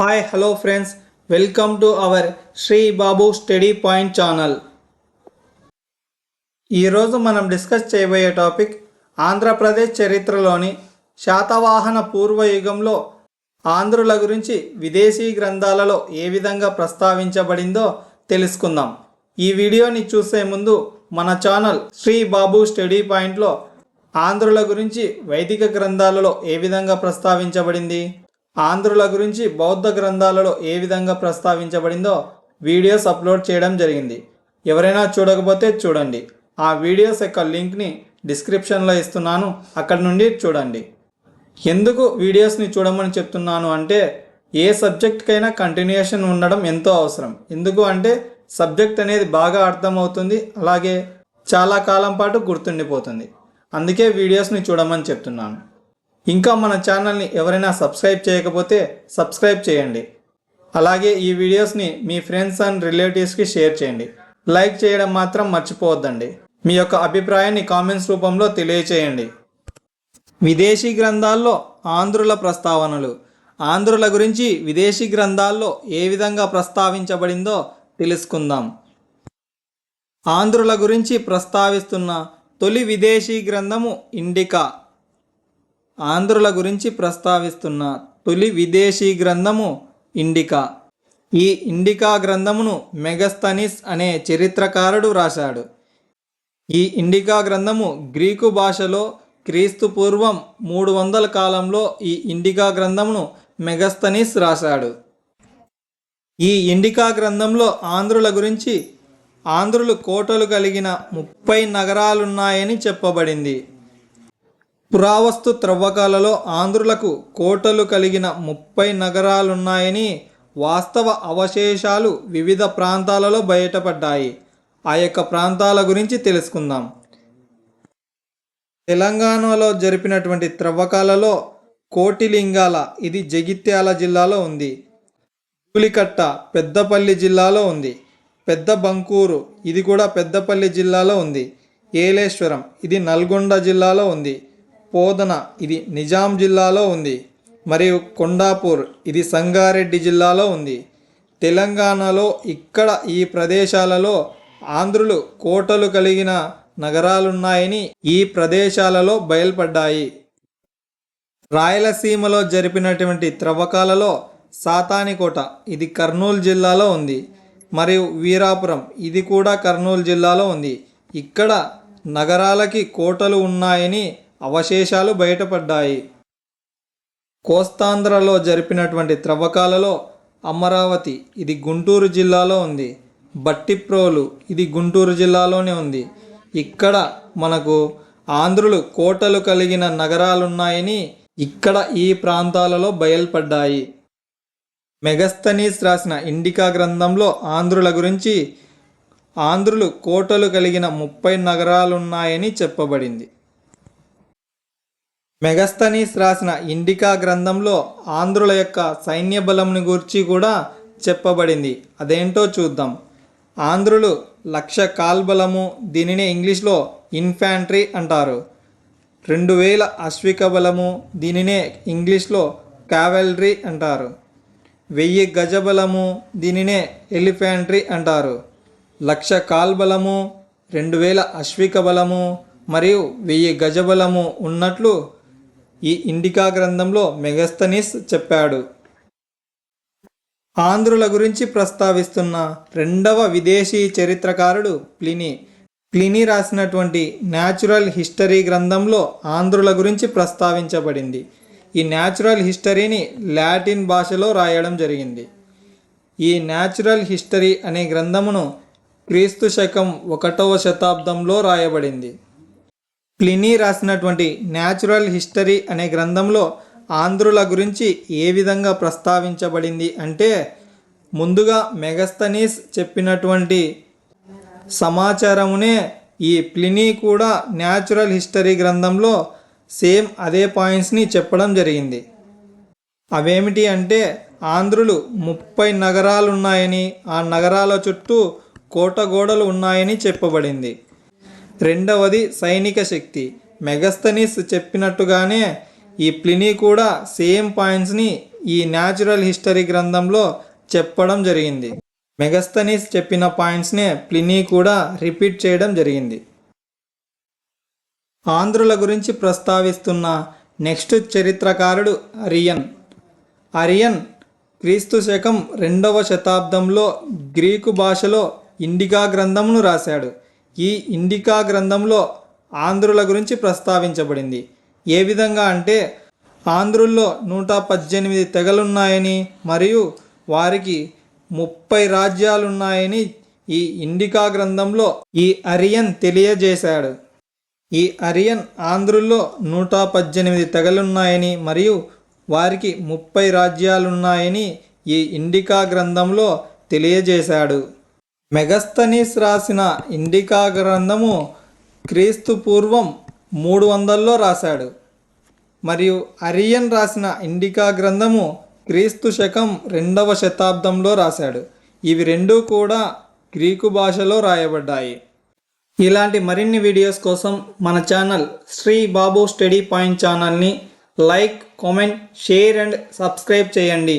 Hi hello friends, welcome to our Shri Babu study point channel. ఈరోజు మనం discuss చేయబోయే topic Andhra Pradesh చరిత్రలోని శాతవాహన పూర్వయుగంలో ఆంధ్రుల గురించి విదేశీ గ్రంథాలలో ఏ విధంగా ప్రస్తావించబడిందో తెలుసుకుందాం. ఈ వీడియోని చూసే ముందు మన ఛానల్ శ్రీ బాబు స్టడీ పాయింట్లో ఆంధ్రుల గురించి వైదిక గ్రంథాలలో ఏ విధంగా ప్రస్తావించబడింది, ఆంధ్రుల గురించి బౌద్ధ గ్రంథాలలో ఏ విధంగా ప్రస్తావించబడిందో వీడియోస్ అప్లోడ్ చేయడం జరిగింది. ఎవరైనా చూడకపోతే చూడండి. ఆ వీడియోస్ యొక్క లింక్ని డిస్క్రిప్షన్లో ఇస్తున్నాను, అక్కడి నుండి చూడండి. ఎందుకు వీడియోస్ని చూడమని చెప్తున్నాను అంటే ఏ సబ్జెక్ట్కైనా కంటిన్యూషన్ ఉండడం ఎంతో అవసరం. ఎందుకు అంటే సబ్జెక్ట్ అనేది బాగా అర్థమవుతుంది, అలాగే చాలా కాలం పాటు గుర్తుండిపోతుంది. అందుకే వీడియోస్ని చూడమని చెప్తున్నాను. ఇంకా మన ఛానల్ని ఎవరైనా సబ్స్క్రైబ్ చేయకపోతే సబ్స్క్రైబ్ చేయండి. అలాగే ఈ వీడియోస్ని మీ ఫ్రెండ్స్ అండ్ రిలేటివ్స్కి షేర్ చేయండి. లైక్ చేయడం మాత్రం మర్చిపోవద్దండి. మీ యొక్క అభిప్రాయాన్ని కామెంట్స్ రూపంలో తెలియచేయండి. విదేశీ గ్రంథాల్లో ఆంధ్రుల ప్రస్తావనలు. ఆంధ్రుల గురించి విదేశీ గ్రంథాల్లో ఏ విధంగా ప్రస్తావించబడిందో తెలుసుకుందాం. ఆంధ్రుల గురించి ప్రస్తావిస్తున్న తొలి విదేశీ గ్రంథము ఇండికా. ఆంధ్రుల గురించి ప్రస్తావిస్తున్న తొలి విదేశీ గ్రంథము ఇండికా. ఈ ఇండికా గ్రంథమును మెగస్తనీస్ అనే చరిత్రకారుడు రాశాడు. ఈ ఇండికా గ్రంథము గ్రీకు భాషలో క్రీస్తు పూర్వం 300 కాలంలో ఈ ఇండికా గ్రంథమును మెగస్తనీస్ రాశాడు. ఈ ఇండికా గ్రంథంలో ఆంధ్రుల గురించి ఆంధ్రులు కోటలు కలిగిన 30 నగరాలున్నాయని చెప్పబడింది. పురావస్తు త్రవ్వకాలలో ఆంధ్రులకు కోటలు కలిగిన 30 నగరాలున్నాయని వాస్తవ అవశేషాలు వివిధ ప్రాంతాలలో బయటపడ్డాయి. ఆ యొక్క ప్రాంతాల గురించి తెలుసుకుందాం. తెలంగాణలో జరిపినటువంటి త్రవ్వకాలలో కోటిలింగాల, ఇది జగిత్యాల జిల్లాలో ఉంది. ధూళికట్ట పెద్దపల్లి జిల్లాలో ఉంది. పెద్ద బంకూరు, ఇది కూడా పెద్దపల్లి జిల్లాలో ఉంది. ఏలేశ్వరం, ఇది నల్గొండ జిల్లాలో ఉంది. పోదన, ఇది నిజాం జిల్లాలో ఉంది. మరియు కొండాపూర్, ఇది సంగారెడ్డి జిల్లాలో ఉంది. తెలంగాణలో ఇక్కడ ఈ ప్రదేశాలలో ఆంధ్రులు కోటలు కలిగిన నగరాలున్నాయని ఈ ప్రదేశాలలో బయల్పడ్డాయి. రాయలసీమలో జరిపినటువంటి త్రవ్వకాలలో సాతానికోట, ఇది కర్నూలు జిల్లాలో ఉంది. మరియు వీరాపురం, ఇది కూడా కర్నూలు జిల్లాలో ఉంది. ఇక్కడ నగరాలకి కోటలు ఉన్నాయని అవశేషాలు బయటపడ్డాయి. కోస్తాంధ్రలో జరిపినటువంటి త్రవ్వకాలలో అమరావతి, ఇది గుంటూరు జిల్లాలో ఉంది. బట్టిప్రోలు, ఇది గుంటూరు జిల్లాలోనే ఉంది. ఇక్కడ మనకు ఆంధ్రులు కోటలు కలిగిన నగరాలున్నాయని ఇక్కడ ఈ ప్రాంతాలలో బయల్పడ్డాయి. మెగస్తనీస్ రాసిన ఇండికా గ్రంథంలో ఆంధ్రుల గురించి ఆంధ్రులు కోటలు కలిగిన 30 నగరాలున్నాయని చెప్పబడింది. మెగస్తనీస్ రాసిన ఇండికా గ్రంథంలో ఆంధ్రుల యొక్క సైన్య బలంను గురించి కూడా చెప్పబడింది. అదేంటో చూద్దాం. ఆంధ్రులు 1,00,000 కాల్బలము, దీనినే ఇంగ్లీష్లో ఇన్ఫాంట్రీ అంటారు. 2,000 అశ్విక బలము, దీనినే ఇంగ్లీష్లో కావెల్రీ అంటారు. 1000 గజబలము, దీనినే ఎలిఫాంట్రీ అంటారు. 1,00,000 కాల్బలము, 2,000 అశ్విక బలము మరియు 1000 గజబలము ఉన్నట్లు ఈ ఇండికా గ్రంథంలో మెగస్తనీస్ చెప్పాడు. ఆంధ్రుల గురించి ప్రస్తావిస్తున్న రెండవ విదేశీ చరిత్రకారుడు ప్లినీ. ప్లినీ రాసినటువంటి న్యాచురల్ హిస్టరీ గ్రంథంలో ఆంధ్రుల గురించి ప్రస్తావించబడింది. ఈ న్యాచురల్ హిస్టరీని లాటిన్ భాషలో రాయడం జరిగింది. ఈ న్యాచురల్ హిస్టరీ అనే గ్రంథమును క్రీస్తు శకం 1వ శతాబ్దంలో రాయబడింది. ప్లినీ రాసినటువంటి న్యాచురల్ హిస్టరీ అనే గ్రంథంలో ఆంధ్రుల గురించి ఏ విధంగా ప్రస్తావించబడింది అంటే ముందుగా మెగస్తనీస్ చెప్పినటువంటి సమాచారమునే ఈ ప్లినీ కూడా న్యాచురల్ హిస్టరీ గ్రంథంలో సేమ్ అదే పాయింట్స్ని చెప్పడం జరిగింది. అవేమిటి అంటే ఆంధ్రులు 30 నగరాలున్నాయని, ఆ నగరాల చుట్టూ కోటగోడలు ఉన్నాయని చెప్పబడింది. రెండవది సైనిక శక్తి. మెగస్తనీస్ చెప్పినట్టుగానే ఈ ప్లినీ కూడా సేమ్ పాయింట్స్ని ఈ న్యాచురల్ హిస్టరీ గ్రంథంలో చెప్పడం జరిగింది. మెగస్తనీస్ చెప్పిన పాయింట్స్నే ప్లినీ కూడా రిపీట్ చేయడం జరిగింది. ఆంధ్రుల గురించి ప్రస్తావిస్తున్న నెక్స్ట్ చరిత్రకారుడు అరియన్. అరియన్ క్రీస్తు శకం 2వ శతాబ్దంలో గ్రీకు భాషలో ఇండికా గ్రంథమును రాశాడు. ఈ ఇండికా గ్రంథంలో ఆంధ్రుల గురించి ప్రస్తావించబడింది. ఏ విధంగా అంటే ఆంధ్రుల్లో 118 తెగలున్నాయని మరియు వారికి 30 రాజ్యాలున్నాయని ఈ ఇండికా గ్రంథంలో ఈ అరియన్ తెలియజేశాడు. ఈ అరియన్ ఆంధ్రుల్లో 118 తెగలున్నాయని మరియు వారికి 30 రాజ్యాలున్నాయని ఈ ఇండికా గ్రంథంలో తెలియజేశాడు. మెగస్తనీస్ రాసిన ఇండికా గ్రంథము క్రీస్తు పూర్వం 300లో రాశాడు మరియు అరియన్ రాసిన ఇండికా గ్రంథము క్రీస్తు శకం 2వ శతాబ్దంలో రాశాడు. ఇవి రెండూ కూడా గ్రీకు భాషలో రాయబడ్డాయి. ఇలాంటి మరిన్ని వీడియోస్ కోసం మన channel Shri Babu study point ఛానల్ని like, comment, share and subscribe చేయండి.